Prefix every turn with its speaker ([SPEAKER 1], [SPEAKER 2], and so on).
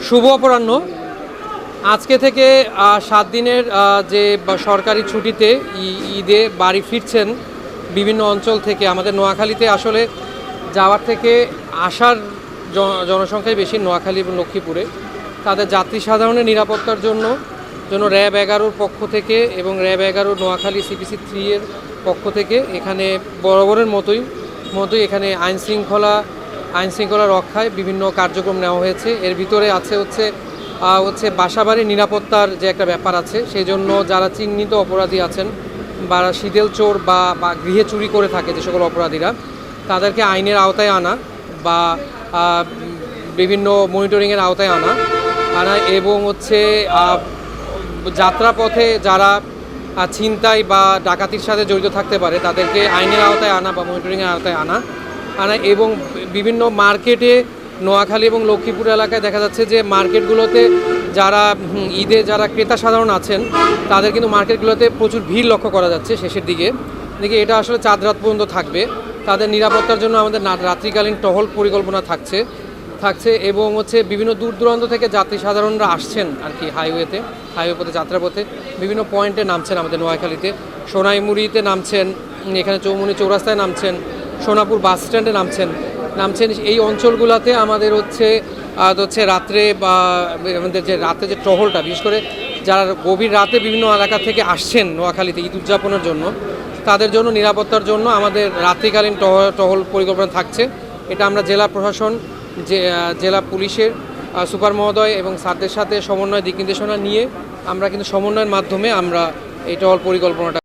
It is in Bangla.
[SPEAKER 1] শুভ অপরাহ্ন। আজকে থেকে 7 দিনের যে সরকারি ছুটিতে ঈদে বাড়ি ফিরছেন বিভিন্ন অঞ্চল থেকে। আমাদের নোয়াখালীতে আসলে যাওয়ার থেকে আসার জনসংখ্যাই বেশি নোয়াখালী এবং লক্ষ্মীপুরে। তাদের যাত্রী সাধারণের নিরাপত্তার জন্য র্যাব 11-র পক্ষ থেকে এবং র্যাব 11 নোয়াখালী CPC 3 এর পক্ষ থেকে এখানে বরাবরের মতোই এখানে আইনশৃঙ্খলা রক্ষায় বিভিন্ন কার্যক্রম নেওয়া হয়েছে। এর ভিতরে আছে হচ্ছে বাসাবাড়ির নিরাপত্তার যে একটা ব্যাপার আছে, সেই জন্য যারা চিহ্নিত অপরাধী আছেন বা শীতল চোর বা গৃহে চুরি করে থাকে যে সকল অপরাধীরা, তাদেরকে আইনের আওতায় আনা বা বিভিন্ন মনিটরিংয়ের আওতায় আনা এবং যাত্রাপথে যারা ছিনতাই বা ডাকাতির সাথে জড়িত থাকতে পারে তাদেরকে আইনের আওতায় আনা বা মনিটরিংয়ের আওতায় আনা এবং বিভিন্ন মার্কেটে নোয়াখালী এবং লক্ষ্মীপুর এলাকায় দেখা যাচ্ছে যে মার্কেটগুলোতে যারা ঈদে যারা ক্রেতা সাধারণ আছেন তাদের কিন্তু মার্কেটগুলোতে প্রচুর ভিড় লক্ষ্য করা যাচ্ছে শেষের দিকে। এটা আসলে চাঁদ রাত পর্যন্ত থাকবে। তাদের নিরাপত্তার জন্য আমাদের রাত্রিকালীন টহল পরিকল্পনা থাকছে এবং বিভিন্ন দূর দূরান্ত থেকে যাত্রী সাধারণরা আসছেন আর কি হাইওয়ে পথে যাত্রাপথে বিভিন্ন পয়েন্টে নামছেন আমাদের নোয়াখালীতে। সোনাইমুড়িতে নামছেন, এখানে চৌমুনি চৌরাস্তায় নামছেন, সোনাপুর বাস স্ট্যান্ডে নামছেন। এই অঞ্চলগুলোতে আমাদের রাত্রে বা আমাদের যে রাতে যে টহলটা, বিশেষ করে যারা গভীর রাতে বিভিন্ন এলাকা থেকে আসছেন নোয়াখালীতে ঈদ উদযাপনের জন্য, তাদের জন্য নিরাপত্তার জন্য আমাদের রাত্রিকালীন টহল পরিকল্পনা থাকছে। এটা আমরা জেলা প্রশাসন, জেলা পুলিশের সুপার মহোদয় এবং স্যারদের সাথে সমন্বয় দিক নির্দেশনা নিয়ে আমরা কিন্তু সমন্বয়ের মাধ্যমে আমরা এই টহল পরিকল্পনাটা